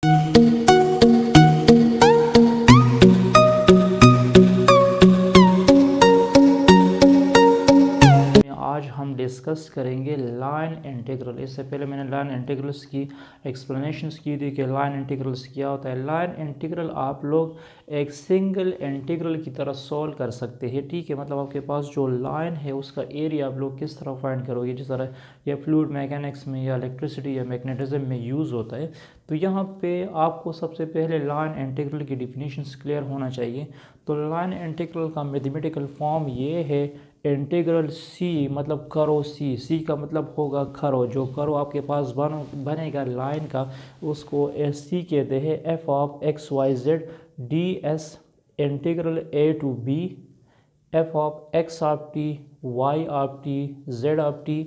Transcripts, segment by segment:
आज हम डिस्कस करेंगे लाइन इंटीग्रल। इससे पहले मैंने लाइन इंटीग्रल्स की एक्सप्लेनेशंस की थी कि लाइन इंटीग्रल्स क्या होता है। लाइन इंटीग्रल आप लोग एक सिंगल इंटीग्रल की तरह सॉल्व कर सकते हैं, ठीक है। मतलब आपके पास जो लाइन है उसका एरिया आप लोग किस तरह फाइंड करोगे, जिस तरह यह फ्लूइड मैकेनिक्स में या इलेक्ट्रिसिटी या मैग्नेटिज्म में यूज़ होता है। तो यहाँ पे आपको सबसे पहले लाइन इंटीग्रल की डिफिनीशंस क्लियर होना चाहिए। तो लाइन इंटीग्रल का मैथमेटिकल फॉर्म ये है इंटीग्रल सी, मतलब करो सी का मतलब होगा करो। जो करो आपके पास बनेगा लाइन का, उसको एस सी कहते हैं। F of x y z D s integral a to b f of x of t y of t z of t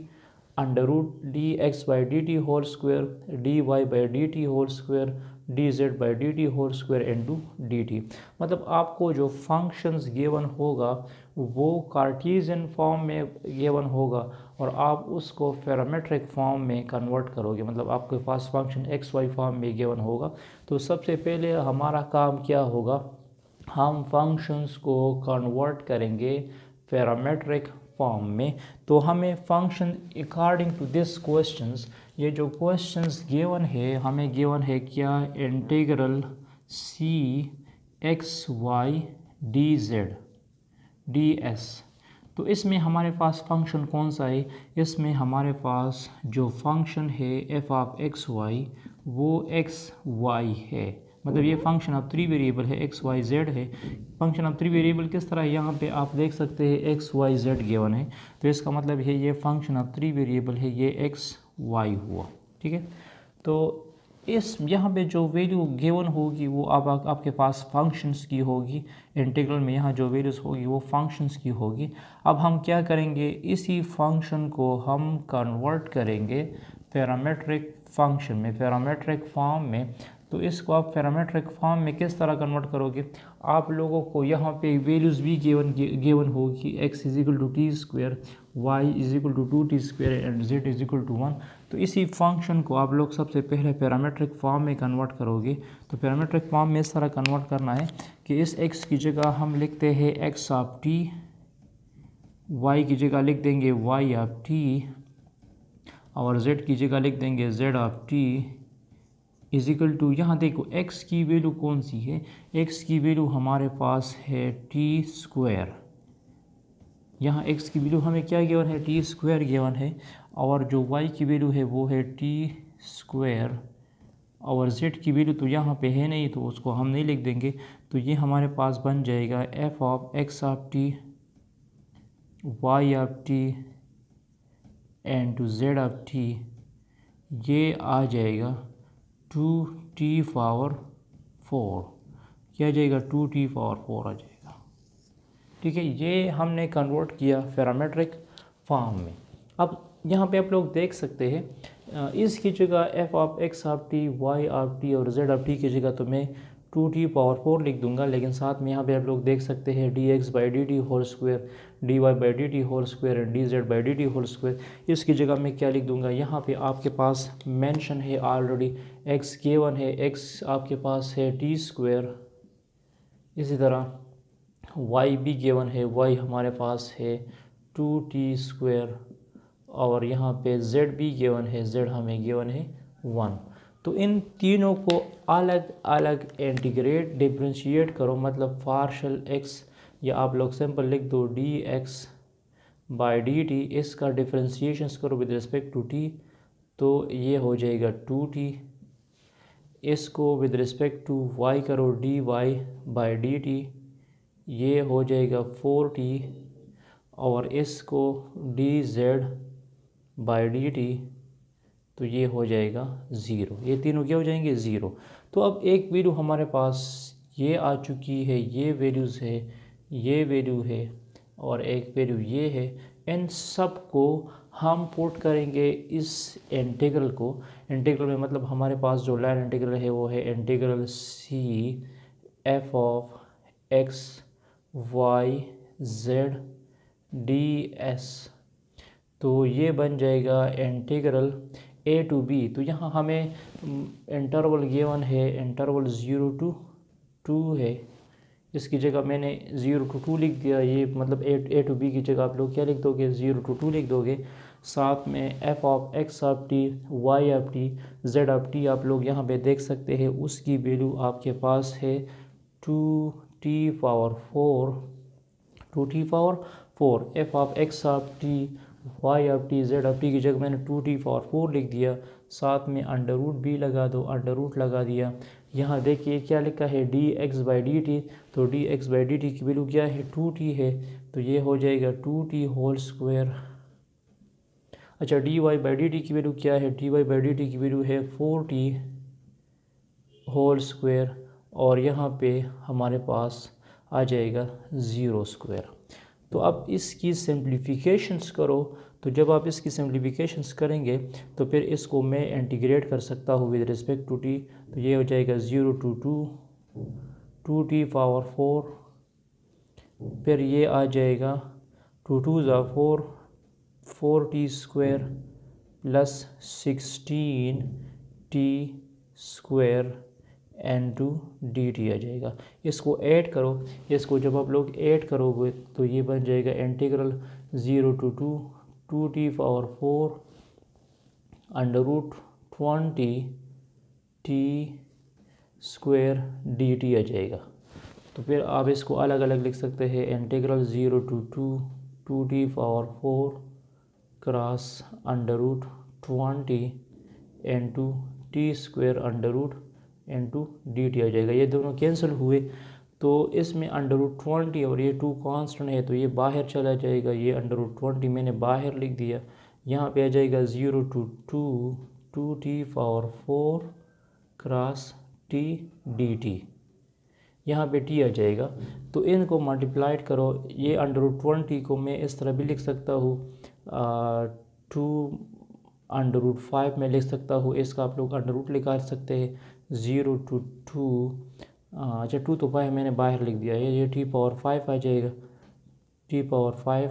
under root d x by d t whole square d y by d t whole square d z by d t whole square into d t. मतलब आपको जो functions given होगा वो Cartesian form में given होगा और आप उसको पैरामीट्रिक फॉर्म में कन्वर्ट करोगे। मतलब आपके पास फंक्शन एक्स वाई फॉर्म में गिवन होगा। तो सबसे पहले हमारा काम क्या होगा, हम फंक्शंस को कन्वर्ट करेंगे पैरामीट्रिक फॉर्म में। तो हमें function according to this questions, ये जो क्वेश्चंस गिवन है, हमें गिवन है क्या, integral C X Y D Z D S. तो इसमें हमारे पास फंक्शन कौन सा है, इसमें हमारे पास जो फंक्शन है एफ ऑफ एक्स वाई वो एक्स वाई है। मतलब ये फंक्शन ऑफ थ्री वेरिएबल है, एक्स वाई जेड है। फंक्शन ऑफ थ्री वेरिएबल किस तरह है, यहाँ पे आप देख सकते हैं एक्स वाई जेड गिवन है। तो इसका मतलब है ये फंक्शन ऑफ थ्री वेरिएबल है, ये एक्स वाई हुआ, ठीक है। तो इस यहाँ पे जो वैल्यू गिवन होगी वो आपके पास फंक्शंस की होगी। इंटीग्रल में यहाँ जो वैल्यूज़ होगी वो फंक्शंस की होगी। अब हम क्या करेंगे, इसी फंक्शन को हम कन्वर्ट करेंगे पैरामीट्रिक फंक्शन में, पैरामीट्रिक फॉर्म में। तो इसको आप पैरामीट्रिक फॉर्म में किस तरह कन्वर्ट करोगे, आप लोगों को यहाँ पे वैल्यूज़ भी गिवन होगी, x is equal to t square, y is equal to two t square and z is equal to one. तो इसी फंक्शन को आप लोग सबसे पहले पैरामीट्रिक फॉर्म में कन्वर्ट करोगे। तो पैरामीट्रिक फॉर्म में इस तरह कन्वर्ट करना है कि इस x की जगह हम लिखते हैं x ऑफ टी, y की जगह लिख देंगे y ऑफ टी और z की जगह लिख देंगे z of t is equal to, यहाँ देखो x की वैल्यू कौन सी है, x की वैल्यू हमारे पास है टी स्क्वायर। यहाँ x की वैल्यू हमें क्या गिवन है, टी स्क्वायर गिवन है। और जो y की वैल्यू है वो है टी स्क्वायर और z की वैल्यू तो यहाँ पे है नहीं, तो उसको हम नहीं लिख देंगे। तो ये हमारे पास बन जाएगा f of x of t y of t and two z of t, ये आ जाएगा 2t पावर 4। क्या आ जाएगा, 2t पावर 4 आ जाएगा, ठीक है। ये हमने कन्वर्ट किया पैरामीट्रिक फॉर्म में। अब यहाँ पे आप लोग देख सकते हैं इसकी जगह f of x of t y of t और z ऑफ टी की जगह तो मैं 2t पावर 4 लिख दूंगा, लेकिन साथ में यहाँ पे आप लोग देख सकते हैं d x by d t whole square d y by d t whole square and d z by d t whole square. इसकी जगह मैं क्या लिख दूंगा, यहाँ पे आपके पास मेंशन है ऑलरेडी x k1 है, x आपके पास है टी स्क्वायर, इसी तरह y भी गिवन है, y हमारे पास है 2t स्क्वायर और यहाँ पे z भी गिवन है, z हमें गिवन है 1। तो इन तीनों को अलग अलग इंटीग्रेट डिफ्रेंशिएट करो, मतलब पार्शल x, या आप लोग सिंपल लिख दो D x by d T. इसका डिफ्रेंशिएशंस करो विद रिस्पेक्ट टू t, तो ये हो जाएगा 2t। इसको विद रिस्पेक्ट टू y करो d y by d t, ये हो जाएगा 4t और इसको d z by d t, तो ये हो जाएगा 0। ये तीनों क्या हो जाएंगे, 0। तो अब एक वैल्यू हमारे पास ये आ चुकी है, ये वैल्यूज़ है, ये वैल्यू है और एक वैल्यू ये है। इन सब को हम पुट करेंगे इस इंटीग्रल को। इंटीग्रल में मतलब हमारे पास जो लाइन इंटीग्रल है वो है integral c f of x y z D S. तो ये बन जाएगा इंटीग्रल ए टू बी, तो यहाँ हमें इंटरवल गिवन है, इंटरवल 0 to 2 है। इसकी जगह मैंने 0 to 2 लिख दिया। ये मतलब ए टू बी की जगह आप लोग क्या लिख दोगे, 0 to 2 लिख दोगे। साथ में f of x of t, y of t, z of t आप लोग यहाँ पे देख सकते हैं। उसकी वैल्यू आपके पास है 2t⁴, 2t⁴। F of x of t, y of t, z of t की जगह मैंने 2t⁴ लिख दिया। साथ में अंडर रूट भी लगा दो, अंडर रूट लगा दिया। यहाँ देखिए क्या लिखा है, dx/dt, तो dx/dt की वैल्यू क्या है, 2t है, तो ये हो जाएगा 2t²। अच्छा, dy/dt की वैल्यू क्या है, dy/dt की वैल्यू है 4t² और यहाँ पे हमारे पास आ जाएगा 0²। तो अब इसकी सिंप्लीफिकेशंस करो, तो जब आप इसकी सिंप्लीफिकेशंस करेंगे तो फिर इसको मैं इंटीग्रेट कर सकता हूँ विद रिस्पेक्ट टू टी। तो ये हो जाएगा 0 to 2, 2t⁴, फिर ये आ जाएगा 2 2 ज़ा 4, 4t² plus 16t² n2 dt आ जाएगा। इसको ऐड करो, इसको जब आप लोग ऐड करोगे तो ये बन जाएगा integral 0 to 2, 2t⁴ under root 20t² dt आ जाएगा। तो फिर आप इसको अलग अलग लिख सकते हैं, integral 0 to 2, 2t⁴ cross under root 20 n2 t² under root n2 dt आ जाएगा। ये दोनों कैंसिल हुए तो इसमें अंडर रूट 20 और ये 2 कांस्टेंट है तो ये बाहर चला जाएगा। ये अंडर रूट 20 मैंने बाहर लिख दिया। यहाँ पे आ जाएगा 0 to 2, 2t⁴ cross t dt, यहाँ पे t आ जाएगा। तो इनको मल्टीप्लाइड करो। ये अंडर रूट 20 को मैं इस तरह भी लिख सकता हूँ, 2√5 में लिख सकता हूँ। इसका आप लोग अंडर रूट निकाल सकते हैं। 0 to 2, अच्छा 2 तो मैंने बाहर लिख दिया है, ये t⁴ आ जाएगा, t⁴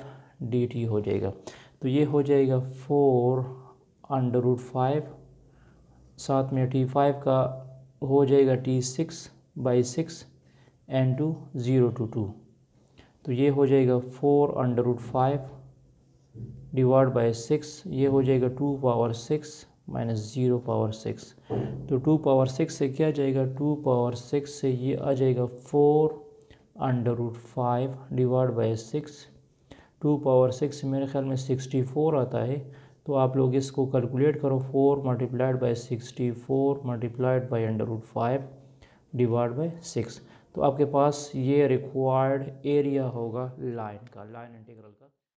dt हो जाएगा। तो ये हो जाएगा 4√5, साथ में t5 का हो जाएगा t6/6 n2 0 to 2। तो ये हो जाएगा 4√5 डिवाइड बाई 6, ये हो जाएगा 2⁻6 माइनस 0⁻6। तो 2⁻6 से क्या जाएगा, 2⁻6 से ये आ जाएगा 4√5 डिवाइड बाई 6। 2⁻6 मेरे ख्याल में 64 आता है। तो आप लोग इसको कैलकुलेट करो, 4 multiplied by 64 multiplied by √5 divide by 6। तो आपके पास ये रिक्वायर्ड एरिया होगा लाइन का, लाइन इंटीग्रल का।